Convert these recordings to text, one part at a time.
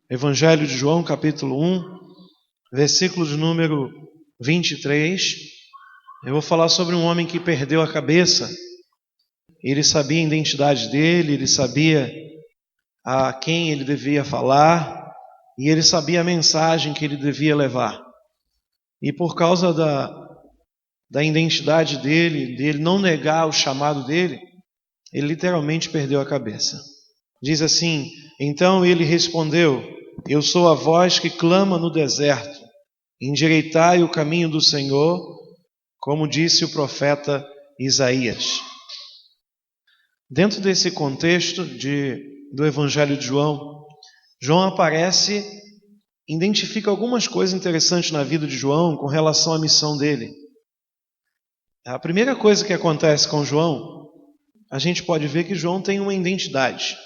Evangelho de João, capítulo 1, versículo de número 23. Eu vou falar sobre um homem que perdeu a cabeça. Ele sabia a identidade dele, ele sabia a quem ele devia falar e ele sabia a mensagem que ele devia levar. E por causa da identidade dele não negar o chamado dele, ele literalmente perdeu a cabeça. Diz assim: então ele respondeu: eu sou a voz que clama no deserto, endireitai o caminho do Senhor, como disse o profeta Isaías. Dentro desse contexto do Evangelho de João, João aparece, identifica algumas coisas interessantes na vida de João com relação à missão dele. A primeira coisa que acontece com João, a gente pode ver que João tem uma identidade.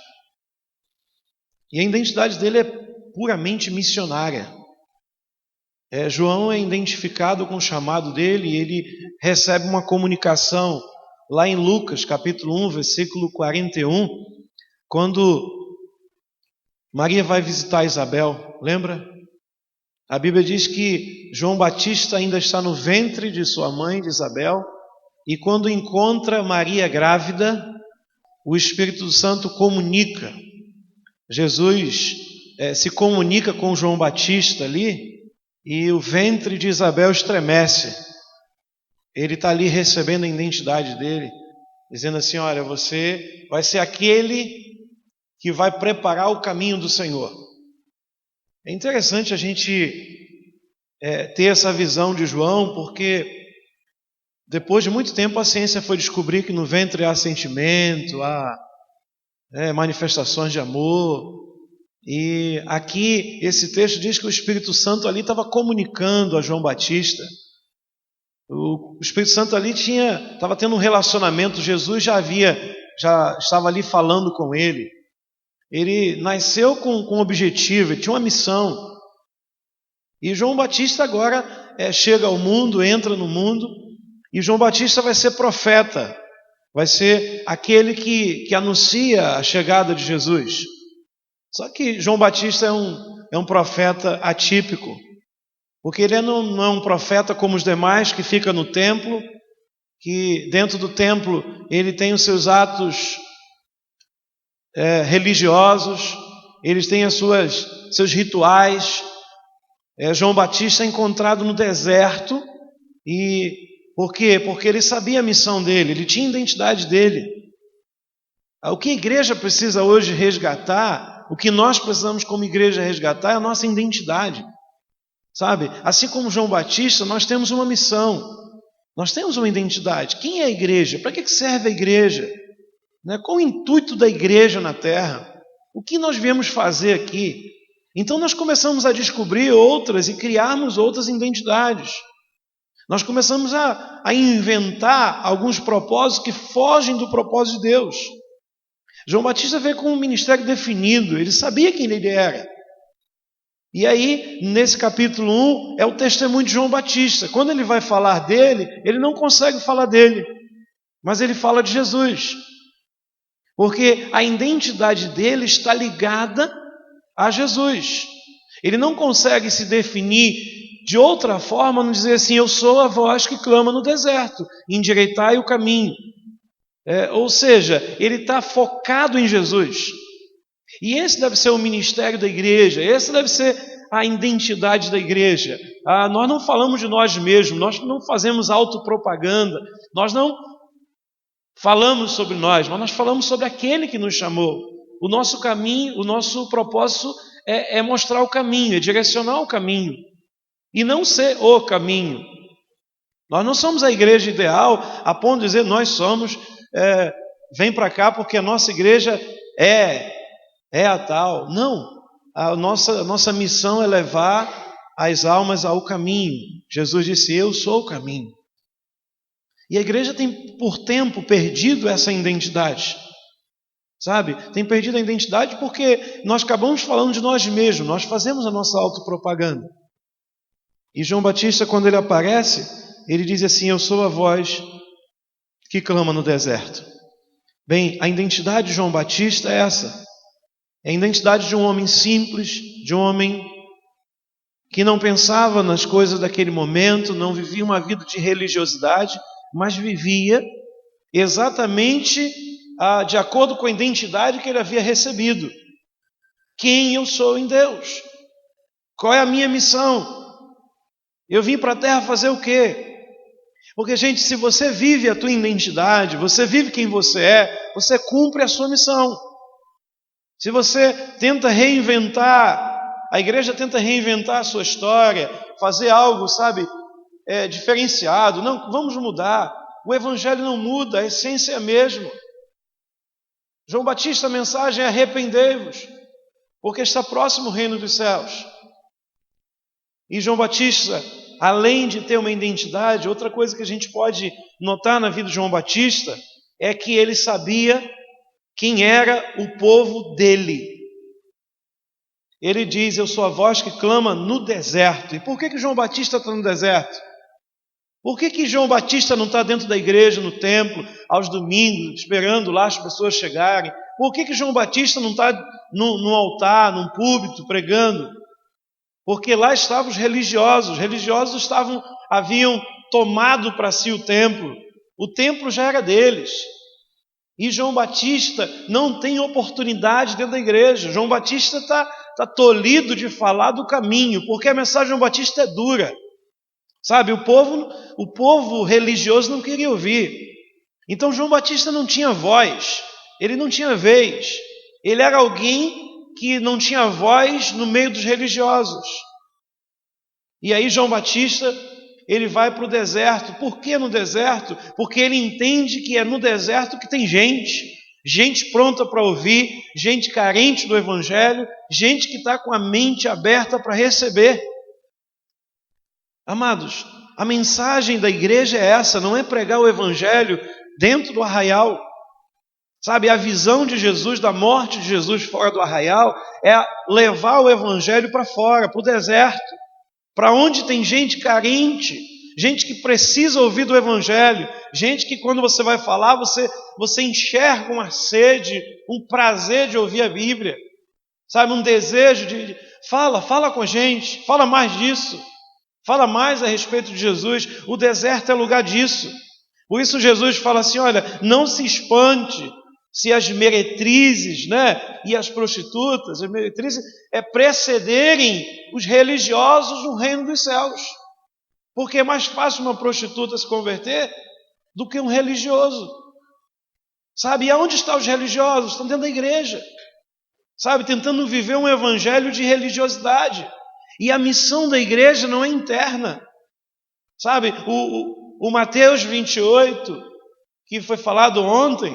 E a identidade dele é puramente missionária. João é identificado com o chamado dele e ele recebe uma comunicação lá em Lucas, capítulo 1, versículo 41, quando Maria vai visitar Isabel, lembra? A Bíblia diz que João Batista ainda está no ventre de sua mãe, de Isabel, e quando encontra Maria grávida, o Espírito Santo comunica. Jesus se comunica com João Batista ali, e o ventre de Isabel estremece. Ele está ali recebendo a identidade dele, dizendo assim: olha, você vai ser aquele que vai preparar o caminho do Senhor. É interessante a gente ter essa visão de João, porque depois de muito tempo a ciência foi descobrir que no ventre há sentimento, há manifestações de amor. E aqui esse texto diz que o Espírito Santo ali estava comunicando a João Batista. O Espírito Santo ali estava tendo um relacionamento. Jesus já estava ali falando com ele. Ele nasceu com um objetivo, ele tinha uma missão. E João Batista agora chega ao mundo, entra no mundo, e João Batista vai ser profeta, vai ser aquele que anuncia a chegada de Jesus. Só que João Batista é um profeta atípico, porque ele não é um profeta como os demais que fica no templo, que dentro do templo ele tem os seus atos religiosos, eles têm seus rituais. João Batista é encontrado no deserto. E por quê? Porque ele sabia a missão dele, ele tinha a identidade dele. O que a igreja precisa hoje resgatar, o que nós precisamos como igreja resgatar é a nossa identidade. Sabe? Assim como João Batista, nós temos uma missão, nós temos uma identidade. Quem é a igreja? Para que serve a igreja? Qual o intuito da igreja na terra? O que nós viemos fazer aqui? Então nós começamos a descobrir outras e criarmos outras identidades. Nós começamos a inventar alguns propósitos que fogem do propósito de Deus. João Batista veio com um ministério definido, ele sabia quem ele era. E aí, nesse capítulo 1, é o testemunho de João Batista. Quando ele vai falar dele, ele não consegue falar dele, mas ele fala de Jesus. Porque a identidade dele está ligada a Jesus. Ele não consegue se definir de outra forma, não dizer assim: eu sou a voz que clama no deserto, endireitai o caminho. Ou seja, ele está focado em Jesus. E esse deve ser o ministério da igreja, esse deve ser a identidade da igreja. Nós não falamos de nós mesmos, nós não fazemos autopropaganda, nós não falamos sobre nós, mas nós falamos sobre aquele que nos chamou. O nosso caminho, o nosso propósito é mostrar o caminho, é direcionar o caminho, e não ser o caminho. Nós não somos a igreja ideal a ponto de dizer nós somos, vem para cá porque a nossa igreja é a tal. Não, a nossa missão é levar as almas ao caminho. Jesus disse: eu sou o caminho. E a igreja tem por tempo perdido essa identidade, sabe? Tem perdido a identidade porque nós acabamos falando de nós mesmos, nós fazemos a nossa autopropaganda. E João Batista, quando ele aparece, ele diz assim: eu sou a voz que clama no deserto. Bem, a identidade de João Batista é essa. É a identidade de um homem simples, de um homem que não pensava nas coisas daquele momento, não vivia uma vida de religiosidade, mas vivia exatamente de acordo com a identidade que ele havia recebido. Quem eu sou em Deus? Qual é a minha missão? Eu vim para a terra fazer o quê? Porque, gente, se você vive a tua identidade, você vive quem você é, você cumpre a sua missão. Se você tenta reinventar, a igreja tenta reinventar a sua história, fazer algo, diferenciado. Não, vamos mudar. O evangelho não muda, a essência é a mesma. João Batista, a mensagem é: arrependei-vos, porque está próximo o reino dos céus. E João Batista, além de ter uma identidade, outra coisa que a gente pode notar na vida de João Batista é que ele sabia quem era o povo dele. Ele diz: eu sou a voz que clama no deserto. E por que João Batista está no deserto? Por que João Batista não está dentro da igreja, no templo, aos domingos, esperando lá as pessoas chegarem? Por que João Batista não está no altar, num púlpito, pregando? Porque lá estavam os religiosos. Os religiosos haviam tomado para si o templo já era deles. E João Batista não tem oportunidade dentro da igreja. João Batista está tolhido de falar do caminho, porque a mensagem de João Batista é dura. O povo religioso não queria ouvir. Então João Batista não tinha voz, ele não tinha vez. Ele era alguém que não tinha voz no meio dos religiosos. E aí João Batista, ele vai para o deserto. Por que no deserto? Porque ele entende que é no deserto que tem gente pronta para ouvir, gente carente do evangelho, gente que está com a mente aberta para receber. Amados, a mensagem da igreja é essa, não é pregar o evangelho dentro do arraial. A visão de Jesus, da morte de Jesus fora do arraial, é levar o evangelho para fora, para o deserto, para onde tem gente carente, gente que precisa ouvir do evangelho, gente que quando você vai falar, você enxerga uma sede, um prazer de ouvir a Bíblia, um desejo de fala com a gente, fala mais disso. Fala mais a respeito de Jesus. O deserto é lugar disso. Por isso Jesus fala assim: olha, não se espante se as meretrizes, e as prostitutas, as meretrizes, precederem os religiosos no reino dos céus. Porque é mais fácil uma prostituta se converter do que um religioso. E aonde estão os religiosos? Estão dentro da igreja. Tentando viver um evangelho de religiosidade. E a missão da igreja não é interna. O Mateus 28, que foi falado ontem,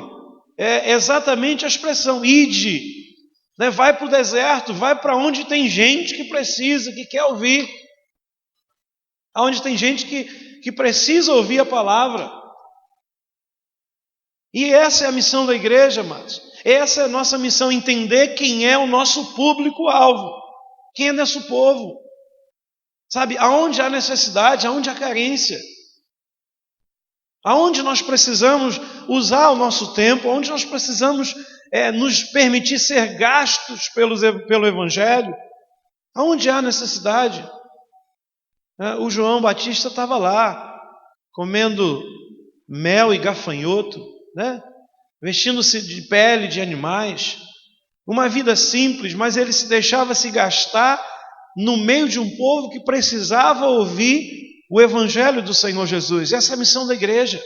é exatamente a expressão: ide, vai para o deserto, vai para onde tem gente que precisa, que quer ouvir. Aonde tem gente que precisa ouvir a palavra. E essa é a missão da igreja, amados. Essa é a nossa missão, entender quem é o nosso público-alvo. Quem é nosso povo? Aonde há necessidade, aonde há carência, aonde nós precisamos usar o nosso tempo, aonde nós precisamos nos permitir ser gastos pelo Evangelho, aonde há necessidade. O João Batista estava lá, comendo mel e gafanhoto, vestindo-se de pele de animais, uma vida simples, mas ele se deixava se gastar no meio de um povo que precisava ouvir o evangelho do Senhor Jesus. Essa é a missão da igreja.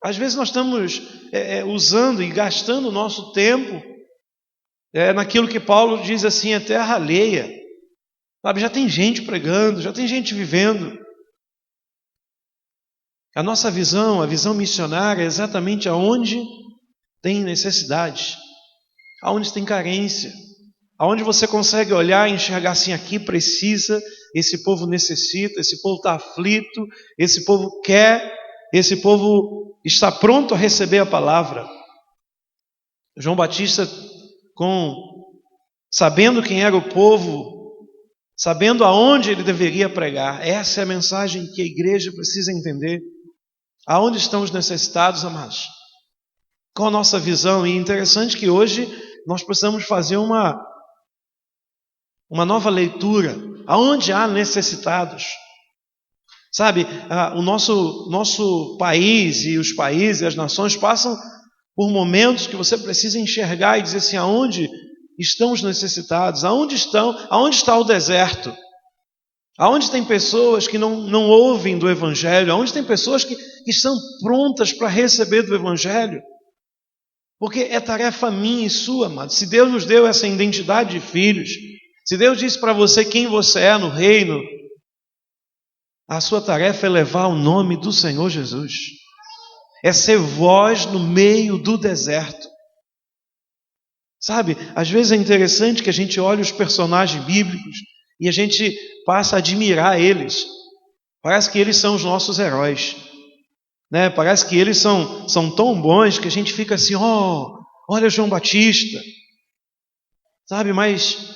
Às vezes nós estamos usando e gastando o nosso tempo naquilo que Paulo diz assim, é terra alheia. Já tem gente pregando, já tem gente vivendo. A nossa visão, a visão missionária é exatamente aonde tem necessidade, aonde tem carência, aonde você consegue olhar e enxergar assim: aqui precisa, esse povo necessita, esse povo está aflito, esse povo quer, esse povo está pronto a receber a palavra. João Batista, sabendo quem era o povo, sabendo aonde ele deveria pregar, essa é a mensagem que a igreja precisa entender. Aonde estão os necessitados, amados? Qual a nossa visão? E é interessante que hoje nós precisamos fazer uma nova leitura. Aonde há necessitados. Sabe, o nosso país e os países e as nações passam por momentos que você precisa enxergar e dizer assim, aonde estão os necessitados? Aonde está o deserto? Aonde tem pessoas que não ouvem do Evangelho? Aonde tem pessoas que estão prontas para receber do Evangelho? Porque é tarefa minha e sua, amado. Se Deus nos deu essa identidade de filhos, se Deus disse para você quem você é no reino, a sua tarefa é levar o nome do Senhor Jesus. É ser voz no meio do deserto. Sabe, às vezes é interessante que a gente olhe os personagens bíblicos e a gente passa a admirar eles. Parece que eles são os nossos heróis, né? Parece que eles são tão bons que a gente fica assim, olha João Batista. Sabe, mas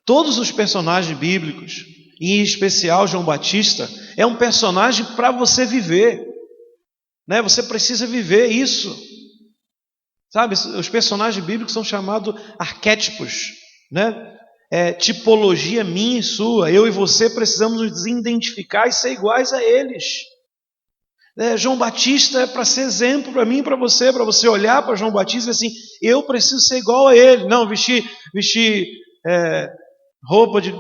todos os personagens bíblicos, e em especial João Batista, é um personagem para você viver, né? Você precisa viver isso. Sabe, os personagens bíblicos são chamados arquétipos, né? É tipologia minha e sua. Eu e você precisamos nos identificar e ser iguais a eles. João Batista é para ser exemplo para mim e para você olhar para João Batista e dizer assim, eu preciso ser igual a ele. Não, vestir roupa de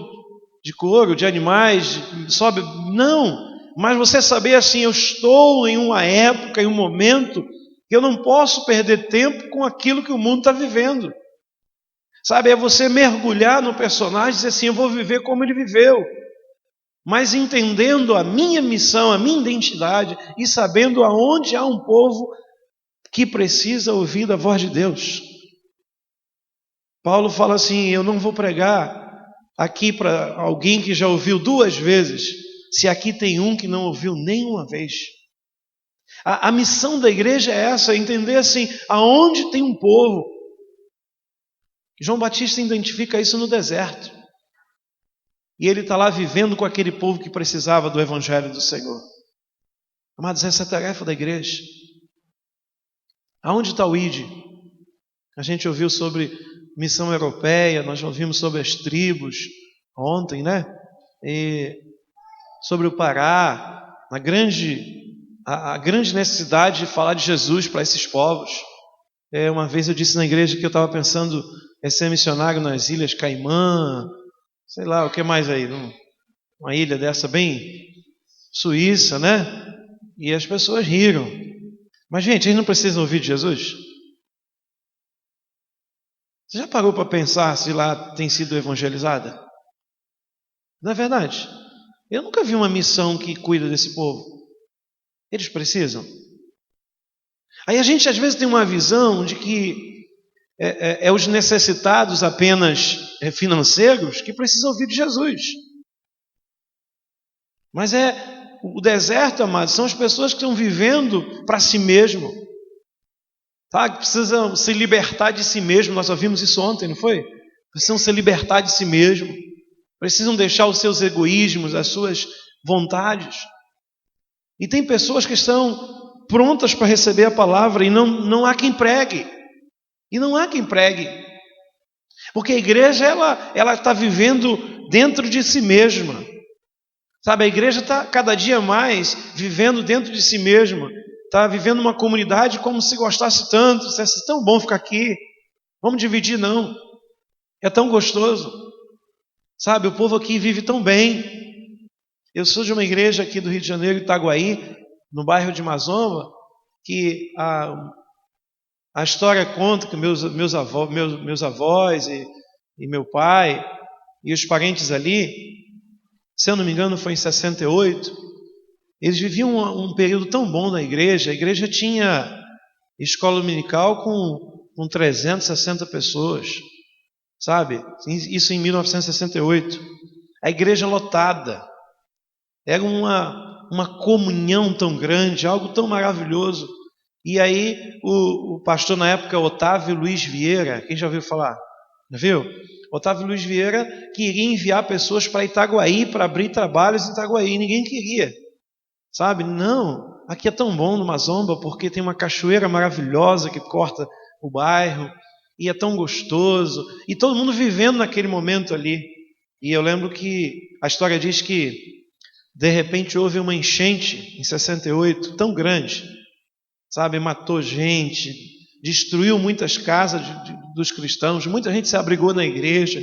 couro, de animais, sobe. Não, mas você saber assim, eu estou em uma época, em um momento, que eu não posso perder tempo com aquilo que o mundo está vivendo. Sabe, é você mergulhar no personagem e dizer assim, eu vou viver como ele viveu. Mas entendendo a minha missão, a minha identidade e sabendo aonde há um povo que precisa ouvir a voz de Deus. Paulo fala assim, eu não vou pregar aqui para alguém que já ouviu 2 vezes, se aqui tem um que não ouviu nenhuma vez. A missão da igreja é essa, entender assim, aonde tem um povo. João Batista identifica isso no deserto. E ele está lá vivendo com aquele povo que precisava do Evangelho do Senhor. Amados, essa é a tarefa da igreja. Aonde está o ID? A gente ouviu sobre missão europeia, nós ouvimos sobre as tribos ontem, né? E sobre o Pará, a grande necessidade de falar de Jesus para esses povos. Uma vez eu disse na igreja que eu estava pensando em ser missionário nas Ilhas Caimã, sei lá, o que mais aí? Uma ilha dessa bem Suíça, né? E as pessoas riram. Mas, gente, eles não precisam ouvir de Jesus? Você já parou para pensar se lá tem sido evangelizada? Não é verdade? Eu nunca vi uma missão que cuida desse povo. Eles precisam. Aí a gente às vezes tem uma visão de que é os necessitados apenas financeiros que precisam ouvir de Jesus. Mas o deserto, amados, são as pessoas que estão vivendo para si mesmo. Tá? Precisam se libertar de si mesmo. Nós ouvimos isso ontem, não foi? Precisam se libertar de si mesmo. Precisam deixar os seus egoísmos, as suas vontades. E tem pessoas que estão prontas para receber a palavra e não há quem pregue. E não há quem pregue. Porque a igreja, ela está vivendo dentro de si mesma. Sabe, a igreja está cada dia mais vivendo dentro de si mesma. Está vivendo uma comunidade como se gostasse tanto. Se é tão bom ficar aqui. Vamos dividir, não. É tão gostoso. Sabe, o povo aqui vive tão bem. Eu sou de uma igreja aqui do Rio de Janeiro, Itaguaí, no bairro de Mazomba, que a história conta que meus avós e meu pai e os parentes ali, se eu não me engano foi em 68, eles viviam um período tão bom na igreja. A igreja tinha escola dominical com 360 pessoas, sabe? Isso em 1968. A igreja lotada. Era uma comunhão tão grande, algo tão maravilhoso. E aí o pastor na época, Otávio Luiz Vieira, quem já ouviu falar? Já viu? Otávio Luiz Vieira queria enviar pessoas para Itaguaí, para abrir trabalhos em Itaguaí. Ninguém queria, sabe? Não, aqui é tão bom no Mazomba, porque tem uma cachoeira maravilhosa que corta o bairro, e é tão gostoso, e todo mundo vivendo naquele momento ali. E eu lembro que a história diz que, de repente, houve uma enchente em 68, tão grande, sabe, matou gente, destruiu muitas casas dos cristãos, muita gente se abrigou na igreja,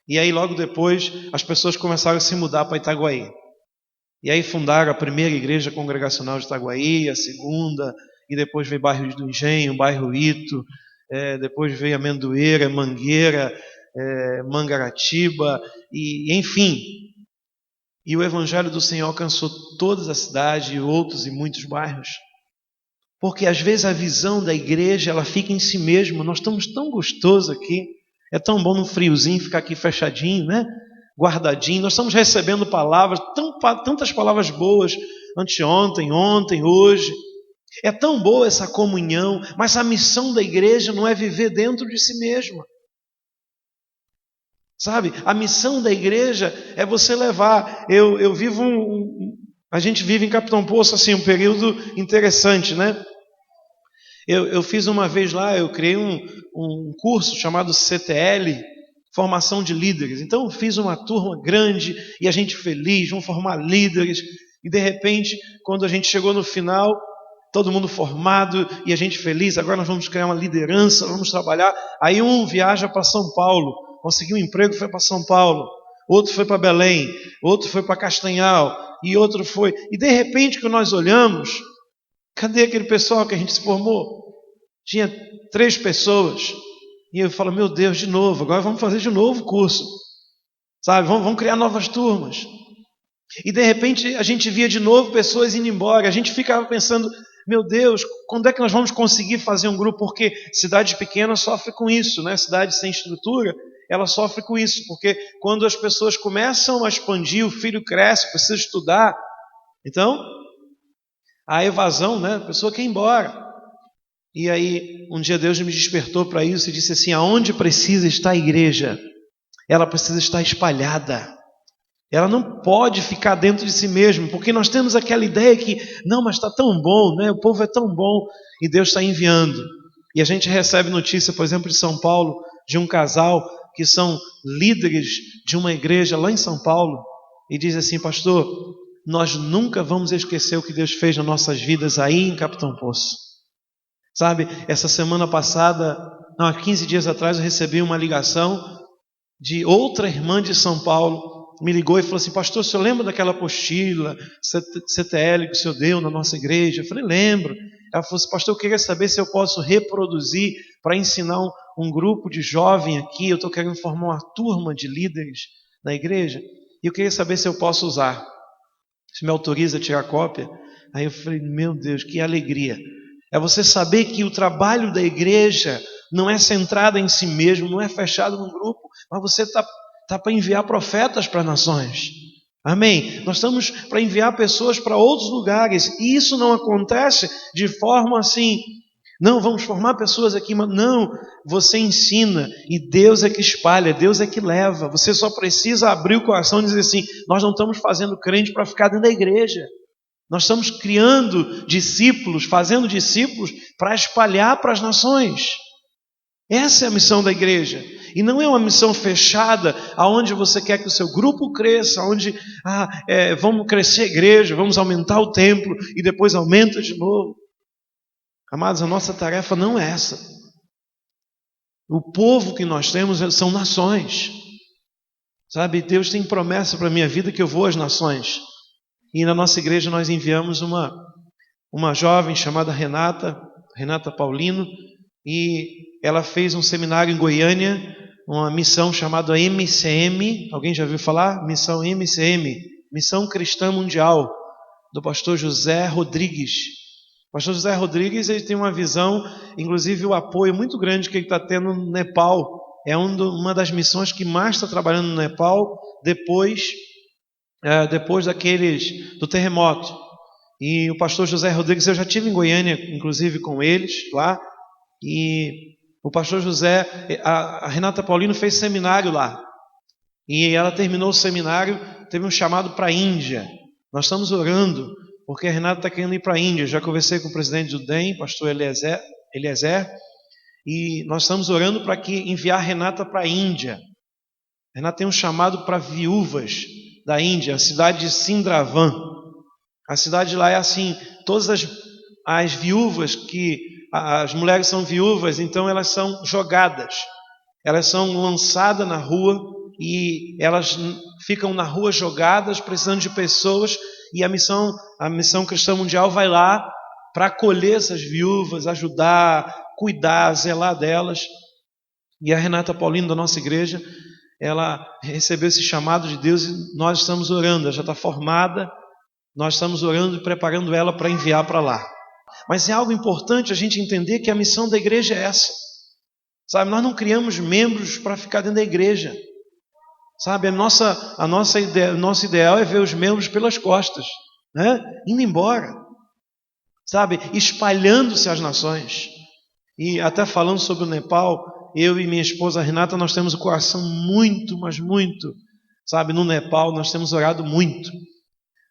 e aí logo depois as pessoas começaram a se mudar para Itaguaí. E aí fundaram a primeira igreja congregacional de Itaguaí, a segunda, e depois veio bairro do Engenho, bairro Ito, depois veio Amendoeira, Mangueira, Mangaratiba, e enfim. E o Evangelho do Senhor alcançou toda a cidade e outros e muitos bairros. Porque às vezes a visão da igreja, ela fica em si mesma. Nós estamos tão gostosos aqui, é tão bom no friozinho ficar aqui fechadinho, né? Guardadinho. Nós estamos recebendo palavras, tantas palavras boas, anteontem, ontem, hoje. É tão boa essa comunhão, mas a missão da igreja não é viver dentro de si mesma. Sabe, a missão da igreja é você levar. Eu vivo a gente vive em Capitão Poço assim, um período interessante, né? Eu fiz uma vez lá, eu criei um curso chamado CTL, Formação de Líderes. Então eu fiz uma turma grande e a gente feliz, vamos formar líderes. E de repente, quando a gente chegou no final, todo mundo formado e a gente feliz, agora nós vamos criar uma liderança, vamos trabalhar. Aí um viaja para São Paulo, conseguiu um emprego, foi para São Paulo. Outro foi para Belém, outro foi para Castanhal, e outro foi. E de repente que nós olhamos, cadê aquele pessoal que a gente se formou? Tinha 3 pessoas. E eu falo, meu Deus, de novo, agora vamos fazer de novo o curso. Sabe, vamos criar novas turmas. E de repente a gente via de novo pessoas indo embora. A gente ficava pensando, meu Deus, quando é que nós vamos conseguir fazer um grupo? Porque cidade pequena sofre com isso, né? Cidade sem estrutura, ela sofre com isso. Porque quando as pessoas começam a expandir, o filho cresce, precisa estudar. Então, a evasão, né? A pessoa quer ir embora. E aí, um dia Deus me despertou para isso e disse assim, aonde precisa estar a igreja? Ela precisa estar espalhada. Ela não pode ficar dentro de si mesma, porque nós temos aquela ideia que, não, mas está tão bom, né? O povo é tão bom, e Deus está enviando. E a gente recebe notícia, por exemplo, de São Paulo, de um casal que são líderes de uma igreja lá em São Paulo, e diz assim, pastor, nós nunca vamos esquecer o que Deus fez nas nossas vidas aí em Capitão Poço. Sabe, essa semana passada, há 15 dias atrás, eu recebi uma ligação de outra irmã de São Paulo, me ligou e falou assim, pastor, o senhor lembra daquela apostila CTL que o senhor deu na nossa igreja? Eu falei, lembro. Ela falou assim, pastor, eu queria saber se eu posso reproduzir para ensinar um grupo de jovem aqui, eu estou querendo formar uma turma de líderes na igreja, e eu queria saber se eu posso usar. Se me autoriza a tirar cópia? Aí eu falei, meu Deus, que alegria. É você saber que o trabalho da igreja não é centrado em si mesmo, não é fechado num grupo, mas você está para enviar profetas para nações. Amém? Nós estamos para enviar pessoas para outros lugares, e isso não acontece de forma assim, não, vamos formar pessoas aqui, mas não, você ensina, e Deus é que espalha, Deus é que leva, você só precisa abrir o coração e dizer assim, nós não estamos fazendo crente para ficar dentro da igreja, nós estamos criando discípulos, fazendo discípulos para espalhar para as nações. Essa é a missão da igreja. E não é uma missão fechada, aonde você quer que o seu grupo cresça, onde vamos crescer a igreja, vamos aumentar o templo e depois aumenta de novo. Amados, a nossa tarefa não é essa. O povo que nós temos são nações. Sabe, Deus tem promessa para a minha vida que eu vou às nações. E na nossa igreja nós enviamos uma jovem chamada Renata Paulino, e ela fez um seminário em Goiânia, uma missão chamada MCM, alguém já ouviu falar? Missão MCM, Missão Cristã Mundial, do pastor José Rodrigues. O pastor José Rodrigues, ele tem uma visão, inclusive o apoio muito grande que ele está tendo no Nepal, é uma das missões que mais está trabalhando no Nepal, depois do terremoto. E o pastor José Rodrigues, eu já estive em Goiânia, inclusive com eles lá, e o pastor José, a Renata Paulino fez seminário lá, e ela terminou o seminário, teve um chamado para a Índia. Nós estamos orando, porque a Renata está querendo ir para a Índia. Já conversei com o presidente do DEM, pastor Eliezer, E nós estamos orando para que enviar a Renata para a Índia. A Renata tem um chamado para viúvas da Índia, a cidade de Sindravan. A cidade lá é assim, todas as viúvas as mulheres são viúvas, então elas são jogadas. Elas são lançadas na rua e elas ficam na rua jogadas, precisando de pessoas, e a missão Cristã Mundial vai lá para acolher essas viúvas, ajudar, cuidar, zelar delas. E a Renata Paulino, da nossa igreja, ela recebeu esse chamado de Deus e nós estamos orando. Ela já está formada, nós estamos orando e preparando ela para enviar para lá. Mas é algo importante a gente entender que a missão da igreja é essa. Sabe, nós não criamos membros para ficar dentro da igreja. Sabe, o nosso ideal é ver os membros pelas costas, né? Indo embora. Sabe, espalhando-se às nações. E até falando sobre o Nepal, eu e minha esposa Renata, nós temos o coração muito, mas muito, sabe, no Nepal nós temos orado muito.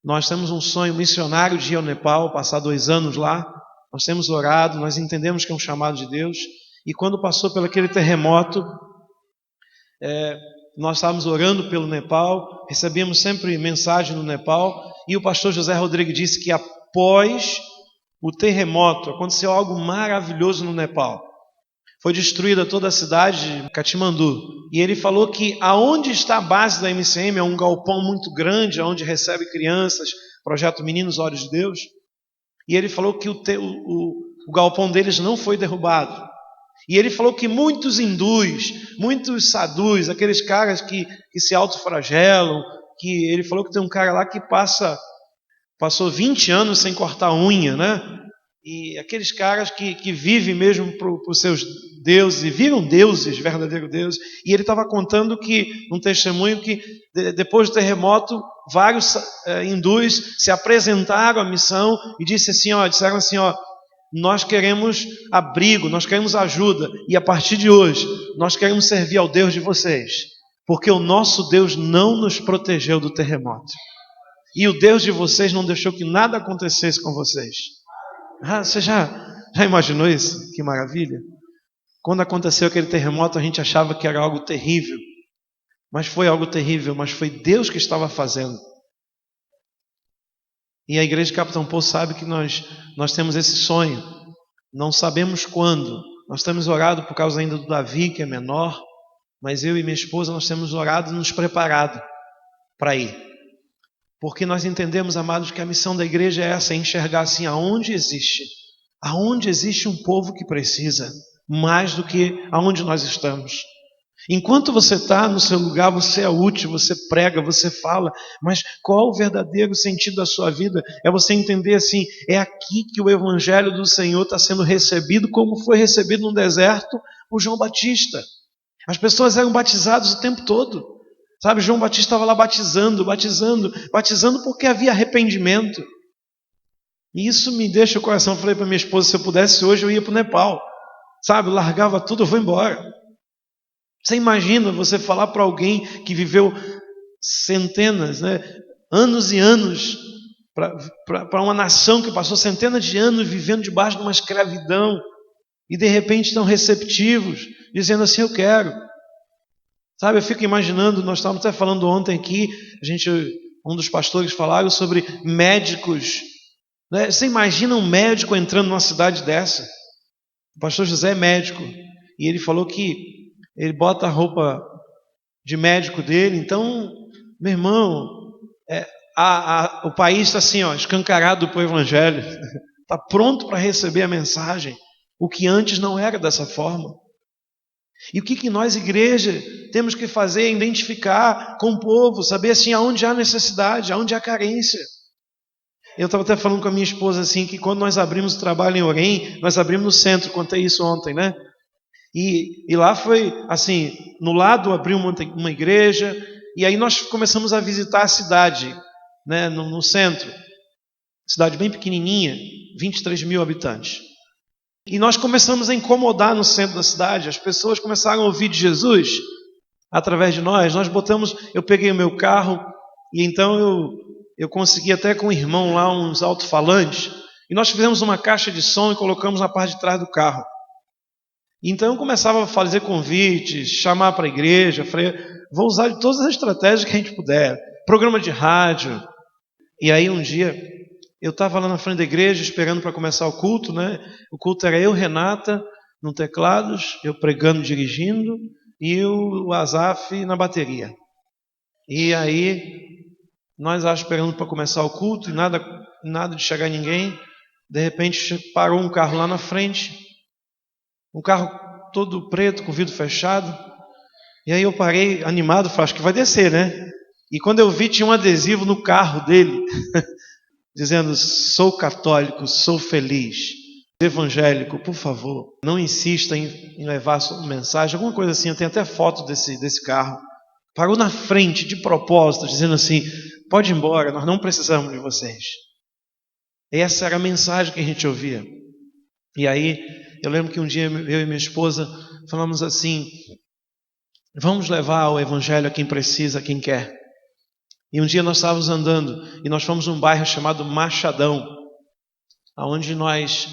Nós temos um sonho missionário de ir ao Nepal, passar 2 anos lá. Nós temos orado, nós entendemos que é um chamado de Deus. E quando passou pelo aquele terremoto, nós estávamos orando pelo Nepal, recebíamos sempre mensagem no Nepal, e o pastor José Rodrigues disse que após o terremoto aconteceu algo maravilhoso no Nepal. Foi destruída toda a cidade de Katmandu. E ele falou que aonde está a base da MCM é um galpão muito grande, onde recebe crianças, projeto Meninos Olhos de Deus. E ele falou que o galpão deles não foi derrubado. E ele falou que muitos hindus, muitos sadhus, aqueles caras que se autoflagelam, que ele falou que tem um cara lá que passou 20 anos sem cortar unha, né? E aqueles caras que vivem mesmo para os seus deuses, e viram deuses, verdadeiro Deus. E ele estava contando um testemunho que depois do terremoto, vários hindus se apresentaram à missão e disseram assim, nós queremos abrigo, nós queremos ajuda, e a partir de hoje, nós queremos servir ao Deus de vocês, porque o nosso Deus não nos protegeu do terremoto. E o Deus de vocês não deixou que nada acontecesse com vocês. Você já imaginou isso? Que maravilha! Quando aconteceu aquele terremoto, a gente achava que era algo terrível. Mas foi algo terrível, mas foi Deus que estava fazendo. E a igreja de Capitão Poço sabe que nós temos esse sonho. Não sabemos quando. Nós temos orado por causa ainda do Davi, que é menor. Mas eu e minha esposa, nós temos orado e nos preparado para ir. Porque nós entendemos, amados, que a missão da igreja é essa, é enxergar assim, aonde existe um povo que precisa, mais do que aonde nós estamos. Enquanto você está no seu lugar, você é útil, você prega, você fala, mas qual o verdadeiro sentido da sua vida? É você entender assim, é aqui que o evangelho do Senhor está sendo recebido, como foi recebido no deserto por João Batista. As pessoas eram batizadas o tempo todo. Sabe, João Batista estava lá batizando porque havia arrependimento. E isso me deixa o coração. Eu falei para minha esposa, se eu pudesse hoje eu ia para o Nepal. Sabe, largava tudo, eu vou embora. Você imagina você falar para alguém que viveu centenas, anos e anos, para uma nação que passou centenas de anos vivendo debaixo de uma escravidão, e de repente estão receptivos, dizendo assim, eu quero. Sabe, eu fico imaginando, nós estávamos até falando ontem aqui, um dos pastores falaram sobre médicos. Você imagina um médico entrando numa cidade dessa? O pastor José é médico, e ele falou que ele bota a roupa de médico dele. Então, meu irmão, o país está assim, escancarado para o evangelho, está pronto para receber a mensagem, o que antes não era dessa forma. E o que nós, igreja, temos que fazer é identificar com o povo, saber assim, aonde há necessidade, aonde há carência. Eu estava até falando com a minha esposa assim, que quando nós abrimos o trabalho em Orem, nós abrimos no centro, contei isso ontem, né? E lá foi assim, no lado abriu uma igreja, e aí nós começamos a visitar a cidade, né, no centro. Cidade bem pequenininha, 23 mil habitantes. E nós começamos a incomodar no centro da cidade. As pessoas começaram a ouvir de Jesus através de nós. Eu peguei o meu carro e então eu consegui até com o irmão lá uns alto-falantes. E nós fizemos uma caixa de som e colocamos na parte de trás do carro. Então eu começava a fazer convites, chamar para a igreja, falei, vou usar de todas as estratégias que a gente puder, programa de rádio. E aí um dia eu estava lá na frente da igreja esperando para começar o culto, né? O culto era eu, Renata, no teclados, eu pregando, dirigindo, e o Azaf na bateria. E aí nós lá esperando para começar o culto, e nada de chegar ninguém. De repente parou um carro lá na frente, um carro todo preto, com o vidro fechado. E aí eu parei animado, falei, acho que vai descer, né? E quando eu vi, tinha um adesivo no carro dele, dizendo, sou católico, sou feliz, evangélico, por favor, não insista em levar a sua mensagem, alguma coisa assim. Eu tenho até foto desse carro. Parou na frente, de propósito, dizendo assim, pode ir embora, nós não precisamos de vocês. Essa era a mensagem que a gente ouvia. E aí, eu lembro que um dia eu e minha esposa falamos assim, vamos levar o evangelho a quem precisa, a quem quer. E um dia nós estávamos andando e nós fomos num bairro chamado Machadão, aonde nós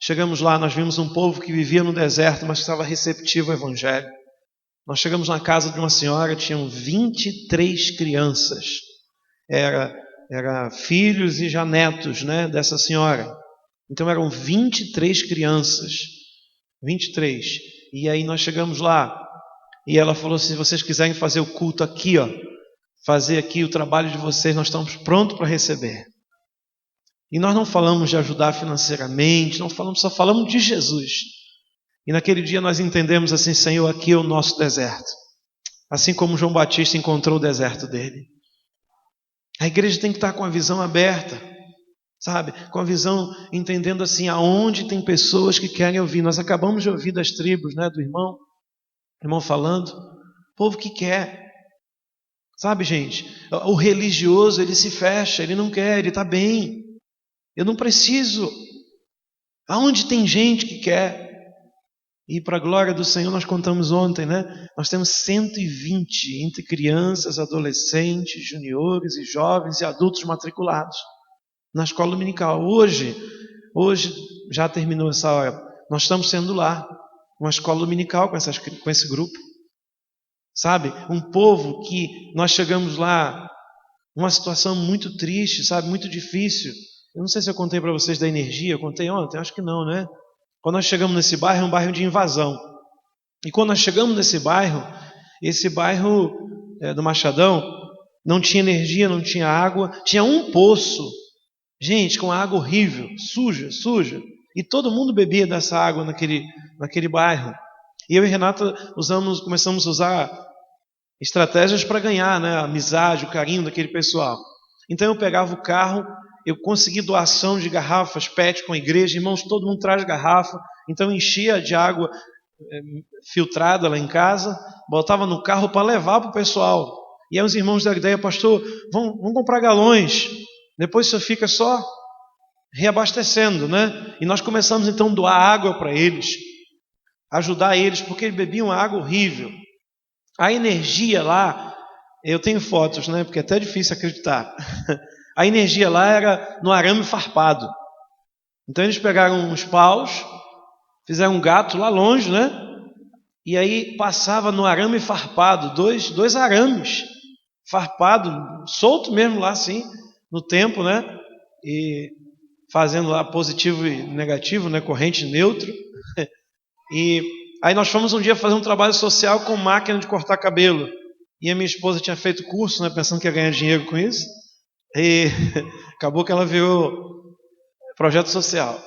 chegamos lá, nós vimos um povo que vivia no deserto, mas que estava receptivo ao evangelho. Nós chegamos na casa de uma senhora, tinham 23 crianças. Era filhos e já netos, né, dessa senhora. Então eram 23 crianças. 23. E aí nós chegamos lá e ela falou, se vocês quiserem fazer o culto aqui, ó, fazer aqui o trabalho de vocês, nós estamos prontos para receber. E nós não falamos de ajudar financeiramente, só falamos de Jesus. E naquele dia nós entendemos assim, Senhor, aqui é o nosso deserto. Assim como João Batista encontrou o deserto dele. A igreja tem que estar com a visão aberta, sabe? Com a visão, entendendo assim, aonde tem pessoas que querem ouvir. Nós acabamos de ouvir das tribos, né, do irmão falando, povo que quer. Sabe, gente, o religioso, ele se fecha, ele não quer, ele está bem. Eu não preciso. Aonde tem gente que quer? E para a glória do Senhor, nós contamos ontem, né? Nós temos 120 entre crianças, adolescentes, juniores e jovens e adultos matriculados na escola dominical. Hoje já terminou essa hora. Nós estamos sendo lá, uma escola dominical com esse grupo. Sabe? Um povo que nós chegamos lá, uma situação muito triste, sabe? Muito difícil. Eu não sei se eu contei para vocês da energia, eu contei ontem, acho que não, né? Quando nós chegamos nesse bairro, é um bairro de invasão. E quando nós chegamos nesse bairro, esse bairro do Machadão, não tinha energia, não tinha água, tinha um poço, gente, com água horrível, suja. E todo mundo bebia dessa água naquele bairro. E eu e Renata começamos a usar estratégias para ganhar, né, a amizade, o carinho daquele pessoal. Então eu pegava o carro, eu consegui doação de garrafas PET com a igreja, irmãos, todo mundo traz garrafa, então eu enchia de água filtrada lá em casa, botava no carro para levar para o pessoal. E aí os irmãos deram ideia, pastor, vamos comprar galões, depois você fica só reabastecendo, né? E nós começamos então a doar água para eles, ajudar eles, porque eles bebiam água horrível. A energia lá, eu tenho fotos, né? Porque é até difícil acreditar. A energia lá era no arame farpado. Então eles pegaram uns paus, fizeram um gato lá longe, né? E aí passava no arame farpado, dois arames farpado, solto mesmo lá assim, no tempo, né? E fazendo lá positivo e negativo, né? Corrente neutro. E aí nós fomos um dia fazer um trabalho social com máquina de cortar cabelo. E a minha esposa tinha feito curso, né? Pensando que ia ganhar dinheiro com isso. E acabou que ela virou projeto social.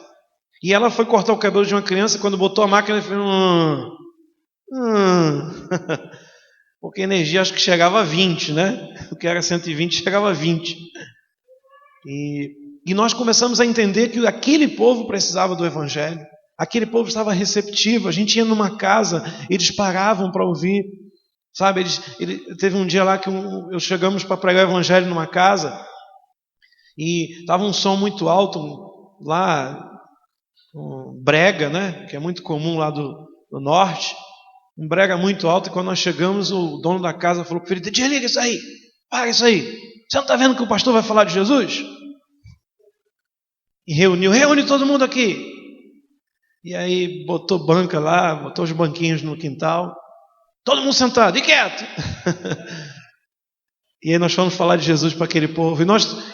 E ela foi cortar o cabelo de uma criança, quando botou a máquina, ela fez porque a energia acho que chegava a 20, né? O que era 120 chegava a 20. E nós começamos a entender que aquele povo precisava do evangelho. Aquele povo estava receptivo. A gente ia numa casa, eles paravam para ouvir. Sabe, teve um dia lá que eu chegamos para pregar o evangelho numa casa e estava um som muito alto lá, um brega, né? Que é muito comum lá do norte. Um brega muito alto, e quando nós chegamos, o dono da casa falou para o filho, desliga isso aí, para isso aí. Você não está vendo que o pastor vai falar de Jesus? E reúne todo mundo aqui. E aí botou banca lá, botou os banquinhos no quintal. Todo mundo sentado, e quieto. E aí nós fomos falar de Jesus para aquele povo.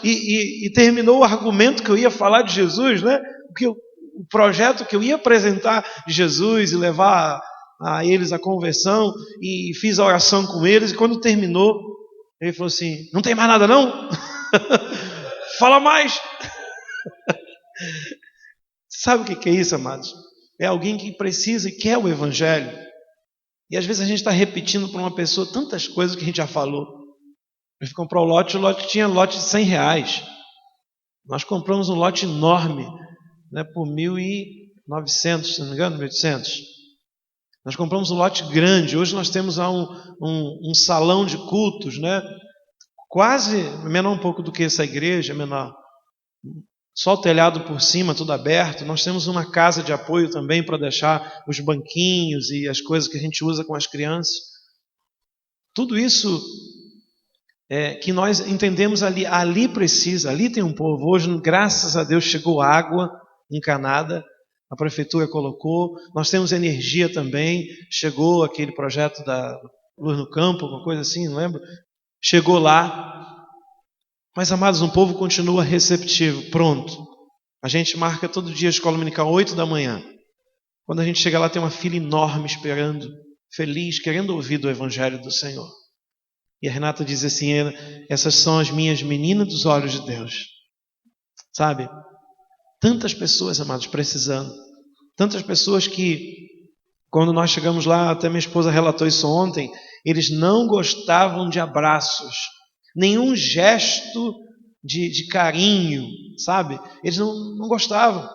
E terminou o argumento que eu ia falar de Jesus, né? O projeto que eu ia apresentar de Jesus e levar a eles a conversão. E fiz a oração com eles. E quando terminou, ele falou assim, não tem mais nada não? Fala mais. Sabe o que é isso, amados? É alguém que precisa e quer o Evangelho. E às vezes a gente está repetindo para uma pessoa tantas coisas que a gente já falou. A gente comprou o lote tinha lote de R$100. Nós compramos um lote enorme, né, por 1.900, se não me engano, 1.800. Nós compramos um lote grande. Hoje nós temos lá um salão de cultos, né, quase menor um pouco do que essa igreja, menor. Só o telhado por cima, tudo aberto. Nós temos uma casa de apoio também para deixar os banquinhos e as coisas que a gente usa com as crianças. Tudo isso que nós entendemos ali precisa, ali tem um povo. Hoje, graças a Deus, chegou água encanada, a prefeitura colocou. Nós temos energia também. Chegou aquele projeto da Luz no Campo, alguma coisa assim, não lembro? Chegou lá. Mas, amados, um povo continua receptivo, pronto. A gente marca todo dia a escola dominical 8 da manhã. Quando a gente chega lá, tem uma fila enorme esperando, feliz, querendo ouvir do Evangelho do Senhor. E a Renata diz assim, essas são as minhas meninas dos olhos de Deus. Sabe? Tantas pessoas, amados, precisando. Tantas pessoas que, quando nós chegamos lá, até minha esposa relatou isso ontem, eles não gostavam de abraços. Nenhum gesto de carinho, sabe? Eles não gostavam.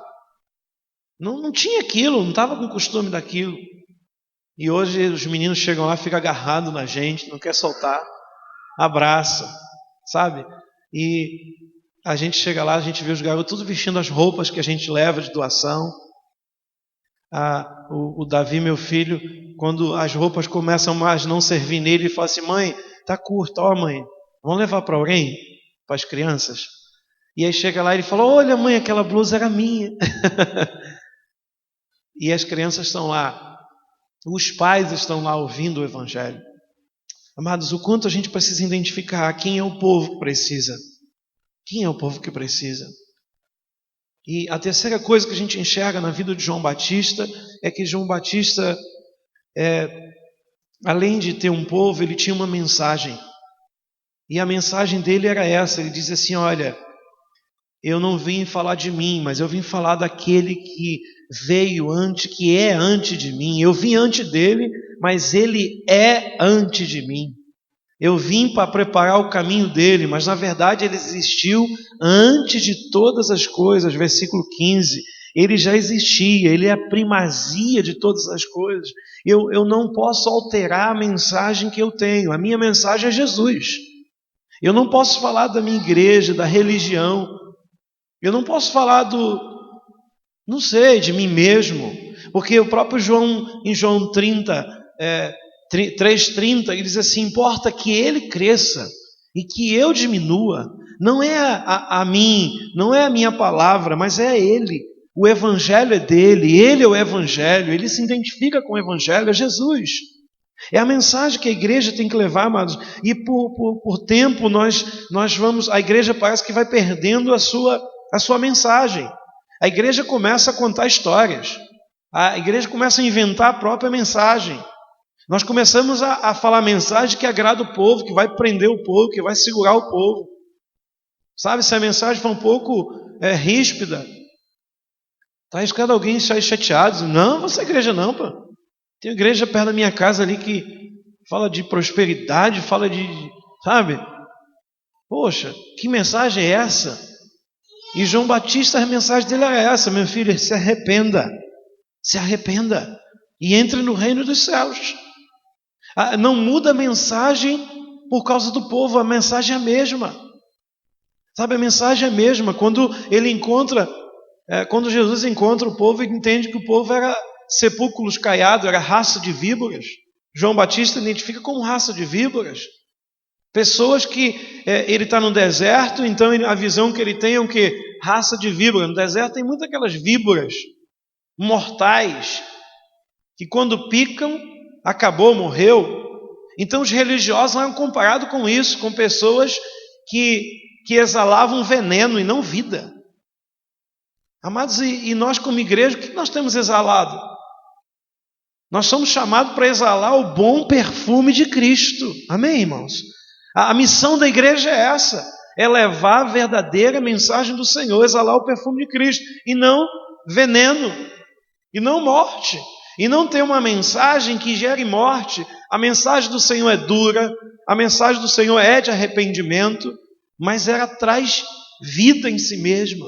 Não tinha aquilo, não estava com costume daquilo. E hoje os meninos chegam lá, ficam agarrados na gente, não quer soltar, abraça, sabe? E a gente chega lá, a gente vê os garotos tudo vestindo as roupas que a gente leva de doação. O Davi, meu filho, quando as roupas começam mais a não servir nele, ele fala assim, mãe, tá curta, ó mãe, vamos levar para alguém? Para as crianças? E aí chega lá e ele fala, olha mãe, aquela blusa era minha. E as crianças estão lá. Os pais estão lá ouvindo o Evangelho. Amados, o quanto a gente precisa identificar quem é o povo que precisa. Quem é o povo que precisa? E a terceira coisa que a gente enxerga na vida de João Batista é que João Batista, além de ter um povo, ele tinha uma mensagem. E a mensagem dele era essa, ele diz assim, olha, eu não vim falar de mim, mas eu vim falar daquele que veio antes, que é antes de mim. Eu vim antes dele, mas ele é antes de mim. Eu vim para preparar o caminho dele, mas na verdade ele existiu antes de todas as coisas. Versículo 15, ele já existia, ele é a primazia de todas as coisas. Eu não posso alterar a mensagem que eu tenho, a minha mensagem é Jesus. Eu não posso falar da minha igreja, da religião. Eu não posso falar de mim mesmo, porque o próprio João, em João 3,30, ele diz assim, importa que ele cresça e que eu diminua. Não é a mim, não é a minha palavra, mas é ele. O Evangelho é dele, ele é o Evangelho, ele se identifica com o Evangelho, é Jesus. É a mensagem que a igreja tem que levar, amados. E por tempo nós vamos, a igreja parece que vai perdendo a sua mensagem. A igreja começa a contar histórias. A igreja começa a inventar a própria mensagem. Nós começamos a falar mensagem que agrada o povo, que vai prender o povo, que vai segurar o povo. Sabe, se a mensagem for um pouco ríspida, está arriscando alguém sair chateado. Não, você é igreja não, pô. Tem igreja perto da minha casa ali que fala de prosperidade, fala sabe? Poxa, que mensagem é essa? E João Batista, a mensagem dele era essa, meu filho, se arrependa e entre no reino dos céus. Não muda a mensagem por causa do povo, a mensagem é a mesma. Sabe, a mensagem é a mesma. Quando Jesus encontra o povo, ele entende que o povo era sepulcros caiados, era raça de víboras. João Batista identifica como raça de víboras. Pessoas que ele está no deserto, então a visão que ele tem é o quê? Raça de víbora. No deserto tem muitas aquelas víboras, mortais, que quando picam, acabou, morreu. Então os religiosos eram comparados com isso, com pessoas que exalavam veneno e não vida. Amados, e nós como igreja, o que nós temos exalado? Nós somos chamados para exalar o bom perfume de Cristo. Amém, irmãos? A missão da igreja é essa, é levar a verdadeira mensagem do Senhor, exalar o perfume de Cristo, e não veneno, e não morte, e não ter uma mensagem que gere morte. A mensagem do Senhor é dura, a mensagem do Senhor é de arrependimento, mas ela traz vida em si mesma.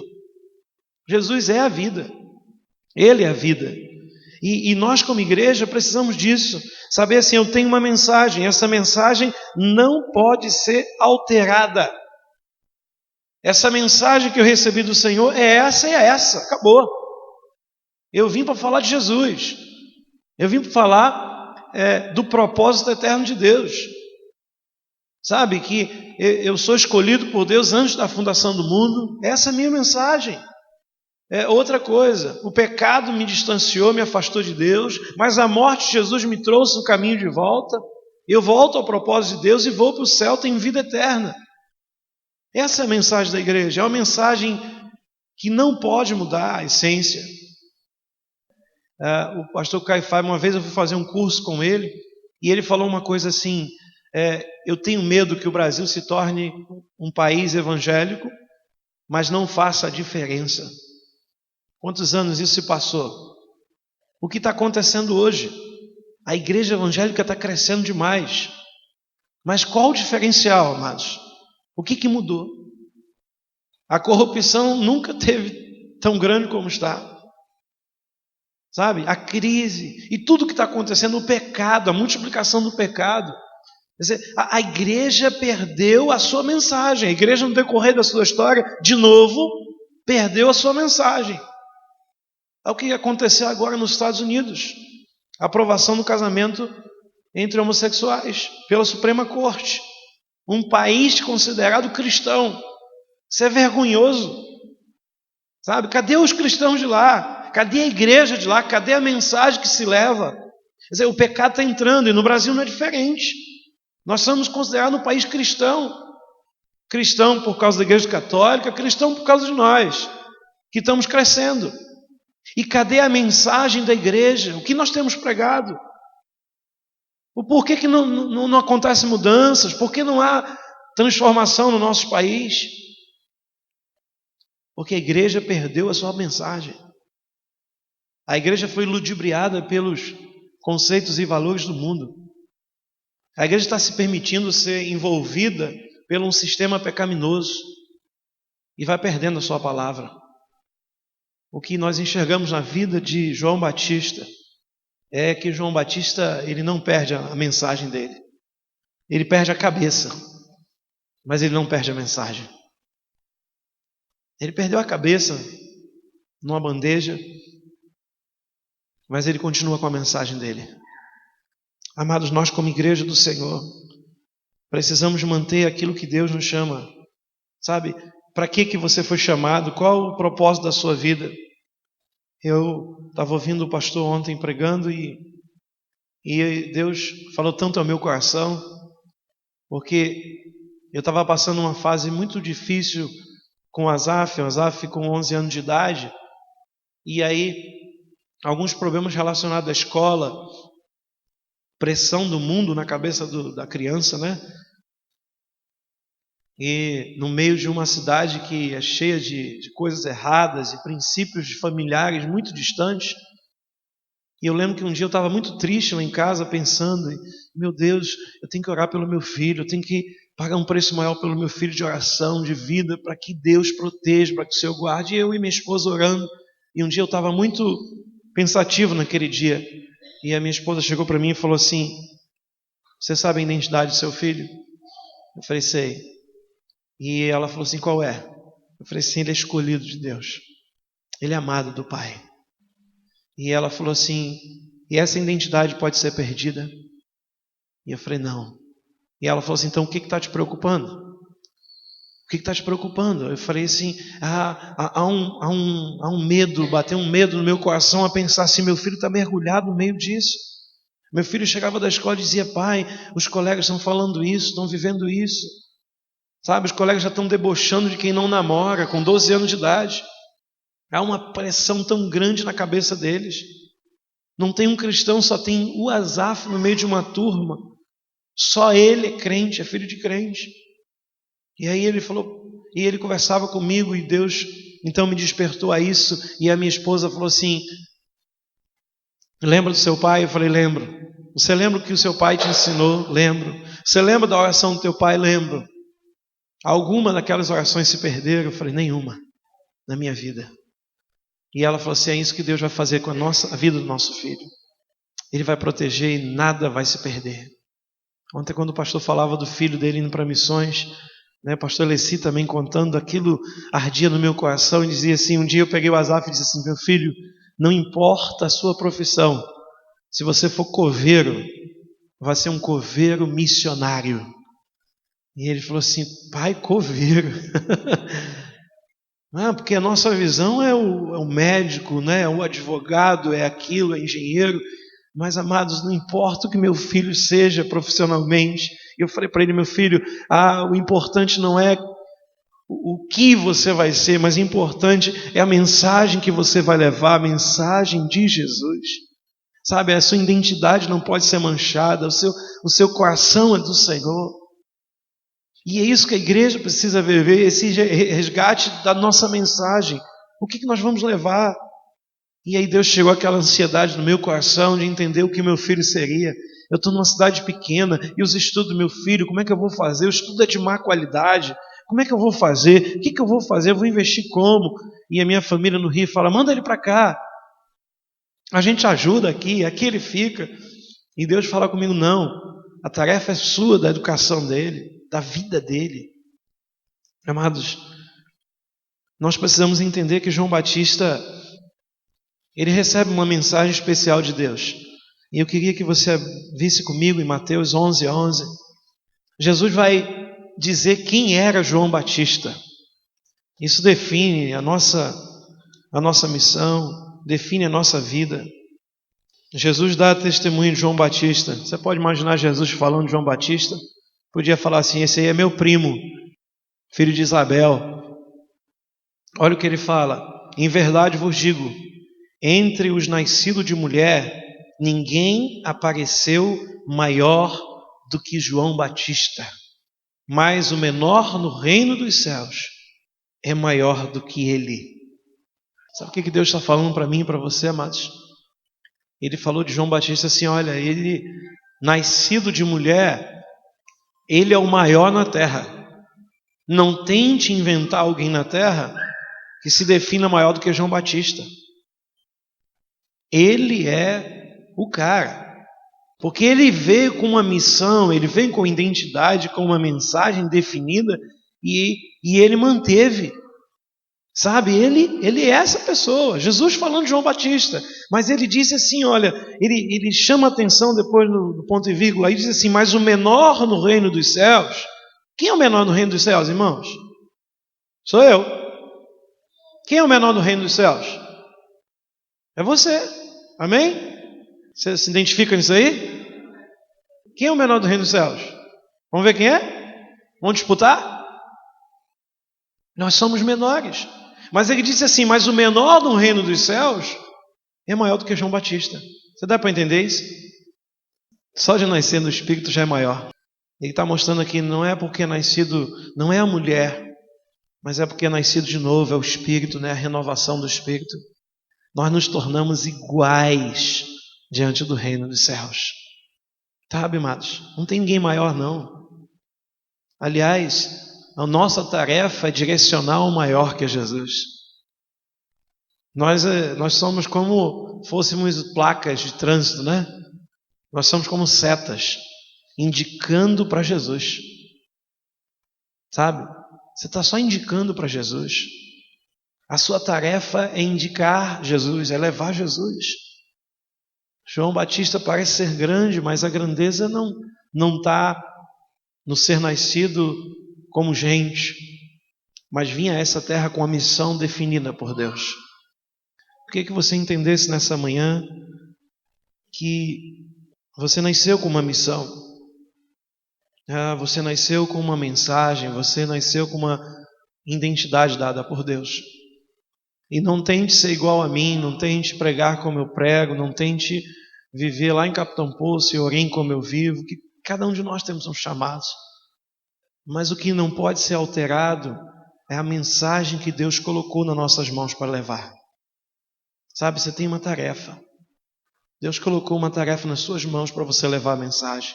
Jesus é a vida, Ele é a vida. E nós como igreja precisamos disso, saber assim, eu tenho uma mensagem, essa mensagem não pode ser alterada. Essa mensagem que eu recebi do Senhor é essa e é essa, acabou. Eu vim para falar de Jesus, eu vim para falar do propósito eterno de Deus. Sabe, que eu sou escolhido por Deus antes da fundação do mundo, essa é a minha mensagem. Outra coisa, o pecado me distanciou, me afastou de Deus, mas a morte de Jesus me trouxe no caminho de volta. Eu volto ao propósito de Deus e vou para o céu, tenho vida eterna. Essa é a mensagem da igreja, é uma mensagem que não pode mudar a essência. O pastor Caifás, uma vez eu fui fazer um curso com ele, e ele falou uma coisa assim, eu tenho medo que o Brasil se torne um país evangélico, mas não faça a diferença. Quantos anos isso se passou? O que está acontecendo hoje? A igreja evangélica está crescendo demais. Mas qual o diferencial, amados? O que mudou? A corrupção nunca teve tão grande como está. Sabe? A crise e tudo que está acontecendo, o pecado, a multiplicação do pecado. Quer dizer, a igreja perdeu a sua mensagem. A igreja, no decorrer da sua história, de novo, perdeu a sua mensagem. É o que aconteceu agora nos Estados Unidos. A aprovação do casamento entre homossexuais pela Suprema Corte. Um país considerado cristão. Isso é vergonhoso. Sabe? Cadê os cristãos de lá? Cadê a igreja de lá? Cadê a mensagem que se leva? Quer dizer, o pecado está entrando e no Brasil não é diferente. Nós somos considerados um país cristão. Cristão por causa da igreja católica, cristão por causa de nós, que estamos crescendo. E cadê a mensagem da igreja? O que nós temos pregado? O porquê que não acontecem mudanças? Por que não há transformação no nosso país? Porque a igreja perdeu a sua mensagem. A igreja foi ludibriada pelos conceitos e valores do mundo. A igreja está se permitindo ser envolvida por um sistema pecaminoso e vai perdendo a sua palavra. O que nós enxergamos na vida de João Batista é que João Batista, ele não perde a mensagem dele. Ele perde a cabeça, mas ele não perde a mensagem. Ele perdeu a cabeça numa bandeja, mas ele continua com a mensagem dele. Amados, nós como igreja do Senhor, precisamos manter aquilo que Deus nos chama. Sabe, para que você foi chamado? Qual o propósito da sua vida? Eu estava ouvindo o pastor ontem pregando e Deus falou tanto ao meu coração, porque eu estava passando uma fase muito difícil com o Azaf com 11 anos de idade, e aí alguns problemas relacionados à escola, pressão do mundo na cabeça da criança, né? E no meio de uma cidade que é cheia de coisas erradas e princípios familiares muito distantes. E eu lembro que um dia eu estava muito triste lá em casa, pensando, meu Deus, eu tenho que orar pelo meu filho, eu tenho que pagar um preço maior pelo meu filho de oração, de vida, para que Deus proteja, para que o Senhor guarde. E eu e minha esposa orando. E um dia eu estava muito pensativo naquele dia. E a minha esposa chegou para mim e falou assim, você sabe a identidade do seu filho? Eu falei, sei. E ela falou assim, qual é? Eu falei assim, ele é escolhido de Deus. Ele é amado do Pai. E ela falou assim, e essa identidade pode ser perdida? E eu falei, não. E ela falou assim, então o que está te preocupando? O que está te preocupando? Eu falei assim, há um medo, bateu um medo no meu coração a pensar assim, meu filho está mergulhado no meio disso. Meu filho chegava da escola e dizia, pai, os colegas estão falando isso, estão vivendo isso. Sabe, os colegas já estão debochando de quem não namora, com 12 anos de idade. Há uma pressão tão grande na cabeça deles. Não tem um cristão, só tem o Asaf no meio de uma turma. Só ele é crente, é filho de crente. E aí ele falou, e ele conversava comigo e Deus então me despertou a isso. E a minha esposa falou assim, lembra do seu pai? Eu falei, lembro. Você lembra o que o seu pai te ensinou? Lembro. Você lembra da oração do teu pai? Lembro. Alguma daquelas orações se perderam? Eu falei, nenhuma na minha vida. E ela falou assim, é isso que Deus vai fazer com a vida do nosso filho. Ele vai proteger e nada vai se perder. Ontem, quando o pastor falava do filho dele indo para missões, o pastor Leci também contando, aquilo ardia no meu coração e dizia assim, um dia eu peguei o Asaf e disse assim, meu filho, não importa a sua profissão, se você for coveiro, vai ser um coveiro missionário. E ele falou assim, pai, coveiro. Porque a nossa visão é o médico, né? O advogado, é aquilo, é engenheiro. Mas, amados, não importa o que meu filho seja profissionalmente. Eu falei para ele, meu filho, o importante não é o que você vai ser, mas o importante é a mensagem que você vai levar, a mensagem de Jesus. Sabe, a sua identidade não pode ser manchada, o seu coração é do Senhor. E é isso que a igreja precisa viver, esse resgate da nossa mensagem. O que nós vamos levar? E aí Deus chegou aquela ansiedade no meu coração de entender o que meu filho seria. Eu estou numa cidade pequena e os estudos do meu filho, como é que eu vou fazer? O estudo é de má qualidade. Como é que eu vou fazer? O que eu vou fazer? Eu vou investir como? E a minha família no Rio fala, manda ele para cá. A gente ajuda aqui ele fica. E Deus fala comigo, não. A tarefa é sua, da educação dele, da vida dele. Amados, nós precisamos entender que João Batista, ele recebe uma mensagem especial de Deus. E eu queria que você visse comigo em Mateus 11:11. Jesus vai dizer quem era João Batista. Isso define a nossa missão, define a nossa vida. Jesus dá testemunho de João Batista. Você pode imaginar Jesus falando de João Batista? Podia falar assim, esse aí é meu primo, filho de Isabel. Olha o que ele fala. Em verdade vos digo, entre os nascidos de mulher, ninguém apareceu maior do que João Batista. Mas o menor no reino dos céus é maior do que ele. Sabe o que Deus está falando para mim e para você, amados? Ele falou de João Batista assim, olha, ele nascido de mulher, ele é o maior na terra. Não tente inventar alguém na terra que se defina maior do que João Batista. Ele é o cara. Porque ele veio com uma missão, ele veio com identidade, com uma mensagem definida e ele manteve. Sabe, ele é essa pessoa. Jesus falando de João Batista, mas ele disse assim, olha, ele chama a atenção depois no ponto e vírgula, aí diz assim, mas o menor no reino dos céus, quem é o menor no reino dos céus, irmãos? Sou eu. Quem é o menor no reino dos céus? É você, amém? Você se identifica nisso aí? Quem é o menor do reino dos céus? Vamos ver quem é? Vamos disputar? Nós somos menores. Mas ele disse assim, mas o menor no reino dos céus é maior do que João Batista. Você dá para entender isso? Só de nascer no Espírito já é maior. Ele está mostrando aqui, não é porque é nascido, não é a mulher, mas é porque é nascido de novo, é o Espírito, né? A renovação do Espírito. Nós nos tornamos iguais diante do reino dos céus. Sabe, amados? Não tem ninguém maior, não. Aliás, a nossa tarefa é direcionar o maior que é Jesus. Nós somos como fôssemos placas de trânsito, né? Nós somos como setas, indicando para Jesus. Sabe? Você está só indicando para Jesus. A sua tarefa é indicar Jesus, é levar Jesus. João Batista parece ser grande, mas a grandeza não está no ser nascido como gente. mas vinha a essa terra com a missão definida por Deus. Queria que você entendesse nessa manhã que você nasceu com uma missão. Você nasceu com uma mensagem, você nasceu com uma identidade dada por Deus. E não tente ser igual a mim, não tente pregar como eu prego, não tente viver lá em Capitão Poço e Orem como eu vivo, que cada um de nós temos um chamado. Mas o que não pode ser alterado é a mensagem que Deus colocou nas nossas mãos para levar. Sabe, você tem uma tarefa. Deus colocou uma tarefa nas suas mãos para você levar a mensagem.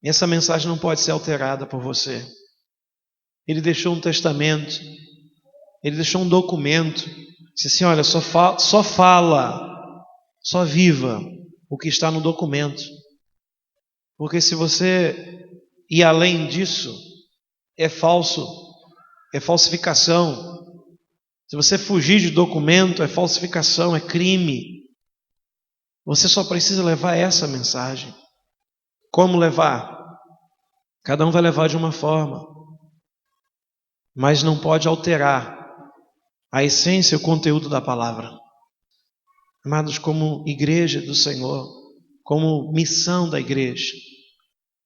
E essa mensagem não pode ser alterada por você. Ele deixou um testamento, ele deixou um documento. Disse assim, olha, só fala, só viva o que está no documento. Porque se você ir além disso, é falso, é falsificação. Se você fugir de documento, é falsificação, é crime. Você só precisa levar essa mensagem. Como levar? Cada um vai levar de uma forma, mas não pode alterar a essência e o conteúdo da palavra. Amados, como igreja do Senhor, como missão da igreja,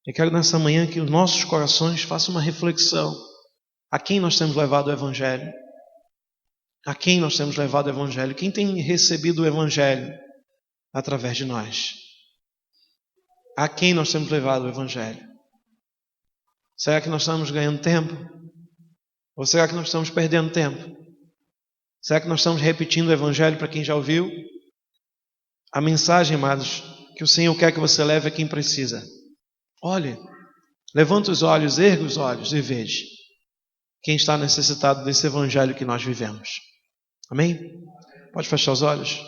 eu quero nessa manhã que os nossos corações façam uma reflexão. A quem nós temos levado o Evangelho? A quem nós temos levado o Evangelho? Quem tem recebido o Evangelho através de nós? A quem nós temos levado o Evangelho? Será que nós estamos ganhando tempo? Ou será que nós estamos perdendo tempo? Será que nós estamos repetindo o Evangelho para quem já ouviu? A mensagem, amados, que o Senhor quer que você leve a quem precisa. Olhe, levanta os olhos, erga os olhos e veja quem está necessitado desse Evangelho que nós vivemos. Amém? Pode fechar os olhos?